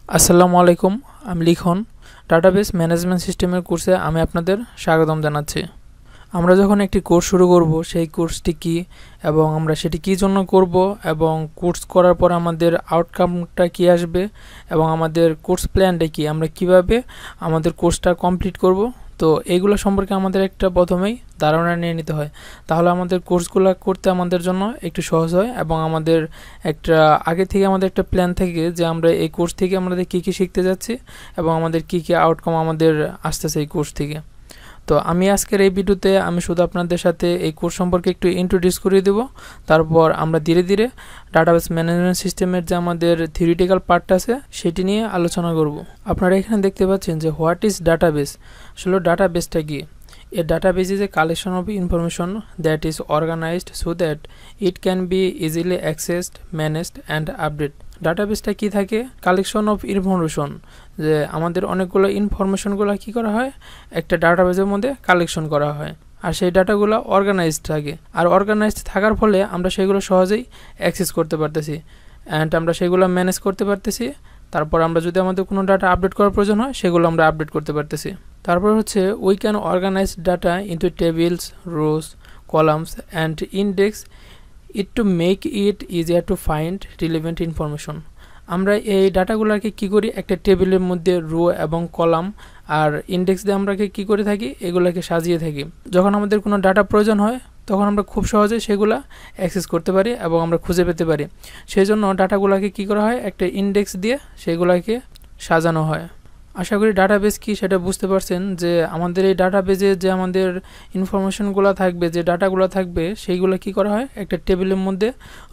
আসসালামু আলাইকুম, আমি লিখন। ডাটাবেস ম্যানেজমেন্ট সিস্টেমের কোর্সে আমি আপনাদের স্বাগতম জানাচ্ছি। আমরা যখন একটি কোর্স শুরু করব, সেই কোর্সটি কি এবং আমরা সেটি কী জন্য করব এবং কোর্স করার পর আমাদের আউটকামটা কি আসবে এবং আমাদের কোর্স প্ল্যানটা কি, আমরা কিভাবে আমাদের কোর্সটা কমপ্লিট করব, তো এইগুলো সম্পর্কে আমাদের একটা প্রথমেই ধারণা নিয়ে নিতে হয়। তাহলে আমাদের কোর্সগুলো করতে আমাদের জন্য একটু সহজ হয় এবং আমাদের একটা আগে থেকে আমাদের একটা প্ল্যান থাকে যে আমরা এই কোর্স থেকে আমাদের কী কী শিখতে যাচ্ছি এবং আমাদের কী কী আউটকাম আমাদের আসতেছে এই কোর্স থেকে। তো আমি আজকের এই ভিডিওতে আমি শুধু আপনাদের সাথে এই কোর্স সম্পর্কে একটু ইন্ট্রোডিউস করিয়ে দেব। তারপর আমরা ধীরে ধীরে ডাটাবেস ম্যানেজমেন্ট সিস্টেমের যে আমাদের থিওরিটিক্যাল পার্টটা আছে সেটি নিয়ে আলোচনা করব। আপনারা এখানে দেখতে পাচ্ছেন যে হোয়াট ইজ ডাটাবেস। আসলে ডাটাবেসটা কি? A database is a collection of information that is organized so that it can be easily accessed, managed and updated. ডাটাবেসটা কি থাকে? কালেকশন অফ ইনফরমেশন, যে আমাদের অনেকগুলো ইনফরমেশনগুলো কি করা হয়, একটা ডাটাবেসের মধ্যে কালেকশন করা হয় আর সেই ডাটাগুলো অর্গানাইজড থাকে। আর অর্গানাইজড থাকার ফলে আমরা সেগুলো সহজেই অ্যাক্সেস করতে পারতেছি অ্যান্ড আমরা সেগুলো ম্যানেজ করতে পারতেছি। তারপর আমরা যদি আমাদের কোনো ডাটা আপডেট করার প্রয়োজন হয় সেগুলো আমরা আপডেট করতে পারতেছি। তারপর হচ্ছে we can organise data into tables, rows, columns and index it to make it easier to find relevant information. আমরা এই ডাটাগুলোকে কী করি, একটা টেবিলের মধ্যে রো এবং কলাম আর ইন্ডেক্স দিয়ে আমরা কী করে থাকি, এগুলোকে সাজিয়ে থাকি। যখন আমাদের কোনো ডাটা প্রয়োজন হয় তখন আমরা খুব সহজে সেগুলো অ্যাক্সেস করতে পারি এবং আমরা খুঁজে পেতে পারি। সেই জন্য ডাটাগুলোকে কী করা হয়, একটা ইন্ডেক্স দিয়ে সেগুলোকে সাজানো হয়। আশা করি ডাটাবেস কি সেটা বুঝতে পারছেন, যে আমাদের এই ডাটাবেজে যে আমাদের ইনফরমেশনগুলো থাকবে, যে ডাটাগুলো থাকবে, সেইগুলো কি করা হয়, একটা টেবিলের মধ্যে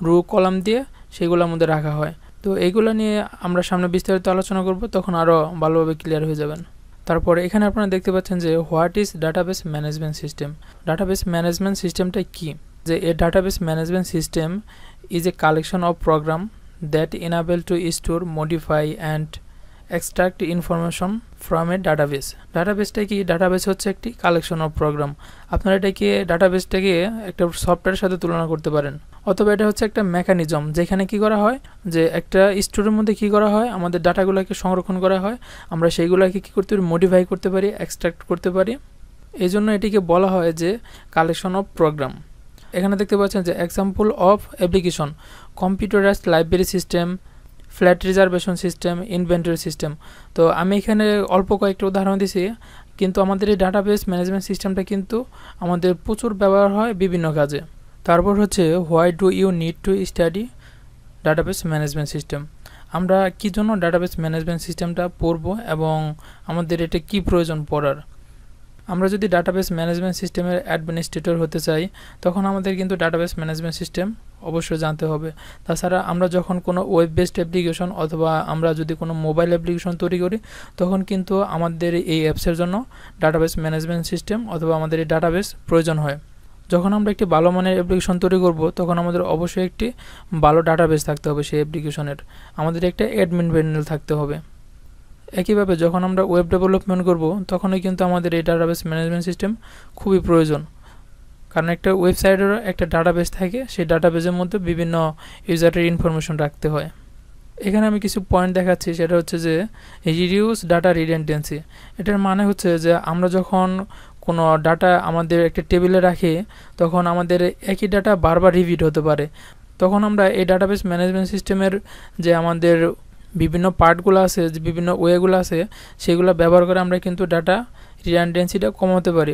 রো কলাম দিয়ে সেগুলোর মধ্যে রাখা হয়। তো এইগুলো নিয়ে আমরা সামনে বিস্তারিত আলোচনা করব, তখন আরও ভালোভাবে ক্লিয়ার হয়ে যাবেন। তারপর এখানে আপনারা দেখতে পাচ্ছেন যে what is database management system. Database management সিস্টেমটা কি? যে a database management system is a collection of program that enable to store, modify and extract information from a database. ডাটাবেসটা কি? ডাটাবেস হচ্ছে একটি কালেকশন অফ প্রোগ্রাম। আপনারা এটাকে ডাটাবেসটাকে একটা সফটওয়্যারের সাথে তুলনা করতে পারেন, অথবা এটা হচ্ছে একটা মেকানিজম যেখানে কি করা হয়, যে একটা স্টোরের মধ্যে কি করা হয়, আমাদের ডাটাগুলোকে সংরক্ষণ করা হয়, আমরা সেইগুলোকে কী করতে পারি, মডিফাই করতে পারি, এক্সট্রাক্ট করতে পারি। এই জন্য এটিকে বলা হয় যে কালেকশন অফ প্রোগ্রাম। এখানে দেখতে পাচ্ছেন যে example of application, computerised library system, flat reservation system, inventory system. তো আমি এখানে অল্প কয়েকটা উদাহরণ দিছি, কিন্তু আমাদের এই ডাটাবেস ম্যানেজমেন্ট সিস্টেমটা কিন্তু আমাদের প্রচুর ব্যবহার হয় বিভিন্ন কাজে। তারপর হচ্ছে why do you need to study database management system. আমরা কী জন্য ডাটাবেস ম্যানেজমেন্ট সিস্টেমটা পড়ব এবং আমাদের এটা কি প্রয়োজন পড়ার। আমরা যদি ডাটাবেস ম্যানেজমেন্ট সিস্টেমের অ্যাডমিনিস্ট্রেটর হতে চাই, তখন আমাদের কিন্তু ডাটাবেস ম্যানেজমেন্ট সিস্টেম অবশ্যই জানতে হবে। তাছাড়া আমরা যখন কোনো ওয়েব বেসড অ্যাপ্লিকেশন অথবা আমরা যদি কোনো মোবাইল অ্যাপ্লিকেশন তৈরি করি, তখন কিন্তু আমাদের এই অ্যাপসের জন্য ডাটাবেস ম্যানেজমেন্ট সিস্টেম অথবা আমাদের এই ডাটাবেস প্রয়োজন হয়। যখন আমরা একটি ভালো মানের অ্যাপ্লিকেশন তৈরি করব, তখন আমাদের অবশ্যই একটি ভালো ডাটাবেস থাকতে হবে সেই অ্যাপ্লিকেশনের, আমাদের একটা অ্যাডমিন প্যানেল থাকতে হবে। একইভাবে যখন আমরা ওয়েব ডেভেলপমেন্ট করব, তখনই কিন্তু আমাদের এই ডাটাবেস ম্যানেজমেন্ট সিস্টেম খুবই প্রয়োজন, কারণ একটা ওয়েবসাইটেরও একটা ডাটাবেস থাকে, সেই ডাটাবেসের মধ্যে বিভিন্ন ইউজারের ইনফরমেশন রাখতে হয়। এখানে আমি কিছু পয়েন্ট দেখাচ্ছি, সেটা হচ্ছে যে রিডিউস ডাটা রিডেন্ডেন্সি। এটার মানে হচ্ছে যে আমরা যখন কোনো ডাটা আমাদের একটা টেবিলে রাখি, তখন আমাদের একই ডাটা বারবার রিপিট হতে পারে। তখন আমরা এই ডাটাবেস ম্যানেজমেন্ট সিস্টেমের যে আমাদের বিভিন্ন পার্টগুলো আছে, যে বিভিন্ন ওয়েগুলো আছে, সেগুলো ব্যবহার করে আমরা কিন্তু ডাটা রিডান্ডেন্সিটা কমাতে পারি।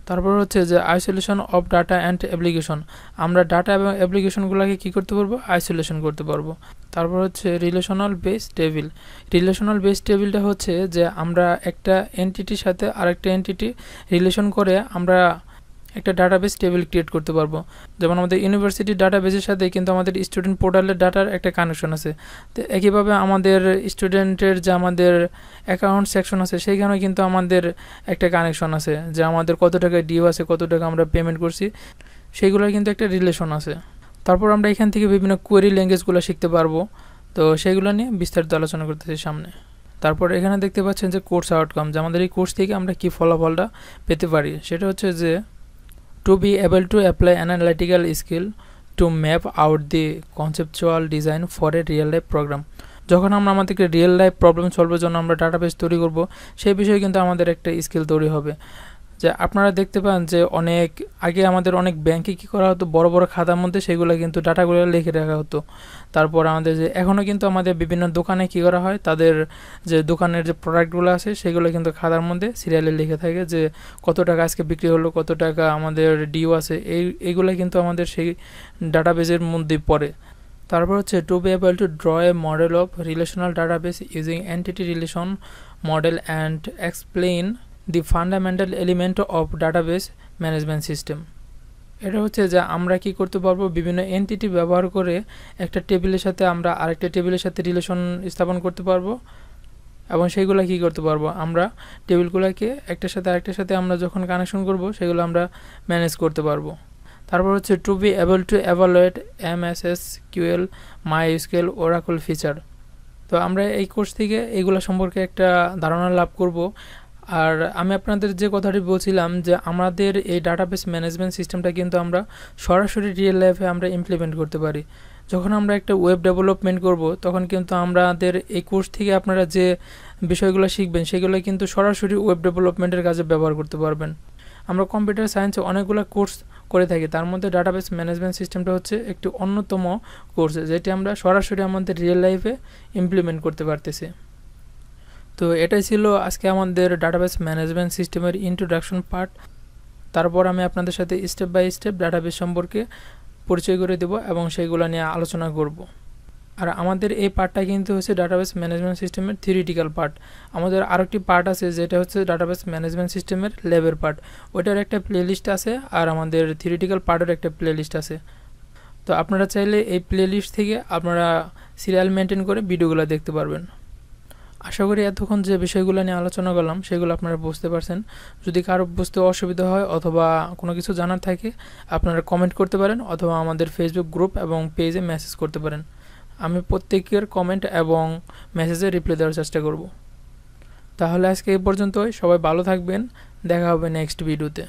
তারপর হচ্ছে যে isolation of data and application. আমরা ডাটা এবং অ্যাপ্লিকেশনগুলোকে কী করতে পারবো, আইসোলেশন করতে পারবো। তারপর হচ্ছে relational base table. Relational base টেবিলটা হচ্ছে যে আমরা একটা এন্টিটির সাথে আরেকটা এন্টিটি রিলেশন করে আমরা একটা ডাটাবেস টেবিল ক্রিয়েট করতে পারবো। যেমন আমাদের ইউনিভার্সিটির ডাটাবেসের সাথে কিন্তু আমাদের স্টুডেন্ট পোর্টালের ডাটার একটা কানেকশন আছে। তো একইভাবে আমাদের স্টুডেন্টের যে আমাদের অ্যাকাউন্ট সেকশন আছে, সেইখানেও কিন্তু আমাদের একটা কানেকশন আছে, যে আমাদের কত টাকা ডিউ আছে, কত টাকা আমরা পেমেন্ট করছি, সেইগুলোর কিন্তু একটা রিলেশন আছে। তারপর আমরা এখান থেকে বিভিন্ন কোয়েরি ল্যাঙ্গুয়েজগুলো শিখতে পারবো। তো সেইগুলো নিয়ে বিস্তারিত আলোচনা করতেছি সামনে। তারপর এখানে দেখতে পাচ্ছেন যে কোর্স আউটকাম, যে আমাদের এই কোর্স থেকে আমরা কী ফলাফলটা পেতে পারি, সেটা হচ্ছে যে to be able to apply analytical skill to map out the conceptual design for a real life program। যখন আমরা আমাদেরকে রিয়েল লাইফ প্রবলেম সলভের জন্য আমরা ডাটাবেস তৈরি করব, সেই বিষয়ে কিন্তু আমাদের একটা স্কিল তৈরি হবে। যে আপনারা দেখতে পান যে আগে আমাদের অনেক ব্যাংকে কী করা হতো, বড় বড় খাতার মধ্যে সেগুলো কিন্তু ডাটাগুলো লিখে রাখা হতো। তারপর আমাদের যে এখনও কিন্তু আমাদের বিভিন্ন দোকানে কী করা হয়, তাদের যে দোকানের যে প্রোডাক্টগুলো আছে সেগুলো কিন্তু খাতার মধ্যে সিরিয়ালে লিখে থাকে যে কত টাকা আজকে বিক্রি হলো, কত টাকা আমাদের ডিউ আছে, এইগুলো কিন্তু আমাদের সেই ডাটাবেসের মধ্যে পড়ে। তারপর হচ্ছে to be able to draw a model of relational database using entity relation model and explain the fundamental element of database management system. এটা হচ্ছে যে আমরা কি করতে পারবো, বিভিন্ন এন্টিটি ব্যবহার করে একটা টেবিলের সাথে আমরা আরেকটা টেবিলের সাথে রিলেশন স্থাপন করতে পারবো, এবং সেইগুলো কি করতে পারবো, আমরা টেবিলগুলোকে একটার সাথে আরেকটার সাথে আমরা যখন কানেকশন করব সেগুলো আমরা ম্যানেজ করতে পারবো। তারপর হচ্ছে to be able to evaluate MSSQL MySQL Oracle feature. তো আমরা এই কোর্স থেকে এইগুলো সম্পর্কে একটা ধারণা লাভ করব। আর আমি আপনাদের যে কথাটি বলছিলাম যে আমাদের এই ডাটাবেস ম্যানেজমেন্ট সিস্টেমটা কিন্তু আমরা সরাসরি রিয়েল লাইফে আমরা ইমপ্লিমেন্ট করতে পারি। যখন আমরা একটা ওয়েব ডেভেলপমেন্ট করব তখন কিন্তু আমাদের এই কোর্স থেকে আপনারা যে বিষয়গুলো শিখবেন সেগুলো কিন্তু সরাসরি ওয়েব ডেভেলপমেন্টের কাজে ব্যবহার করতে পারবেন। আমরা কম্পিউটার সায়েন্সে অনেকগুলো কোর্স করে থাকি, তার মধ্যে ডাটাবেস ম্যানেজমেন্ট সিস্টেমটা হচ্ছে একটি অন্যতম কোর্স যেটি আমরা সরাসরি আমাদের রিয়েল লাইফে ইমপ্লিমেন্ট করতে পারতেছি। তো এটাই ছিল আজকে আমাদের ডাটাবেস ম্যানেজমেন্ট সিস্টেমের ইন্ট্রোডাকশন পার্ট। তারপর আমি আপনাদের সাথে স্টেপ বাই স্টেপ ডাটাবেস সম্পর্কে পরিচয় করে দেব এবং সেইগুলো নিয়ে আলোচনা করব। আর আমাদের এই পার্টটা কিন্তু হচ্ছে ডাটাবেস ম্যানেজমেন্ট সিস্টেমের থিওরিটিক্যাল পার্ট। আমাদের আরেকটি পার্ট আছে যেটা হচ্ছে ডাটাবেস ম্যানেজমেন্ট সিস্টেমের ল্যাবের পার্ট, ওইটার একটা প্লেলিস্ট আছে, আর আমাদের থিওরিটিক্যাল পার্টের একটা প্লেলিস্ট আছে। তো আপনারা চাইলে এই প্লেলিস্ট থেকে আপনারা সিরিয়াল মেনটেন করে ভিডিওগুলো দেখতে পারবেন। আশা করি এতক্ষণ যে বিষয়গুলো নিয়ে আলোচনা করলাম সেগুলো আপনারা বুঝতে পারছেন। যদি কারো বুঝতে অসুবিধা হয় অথবা কোনো কিছু জানার থাকে আপনারা কমেন্ট করতে পারেন, অথবা আমাদের ফেসবুক গ্রুপ এবং পেজে মেসেজ করতে পারেন। আমি প্রত্যেকের কমেন্ট এবং মেসেজে রিপ্লাই দেওয়ার চেষ্টা করব। তাহলে আজকে এই পর্যন্তই, সবাই ভালো থাকবেন, দেখা হবে নেক্সট ভিডিওতে।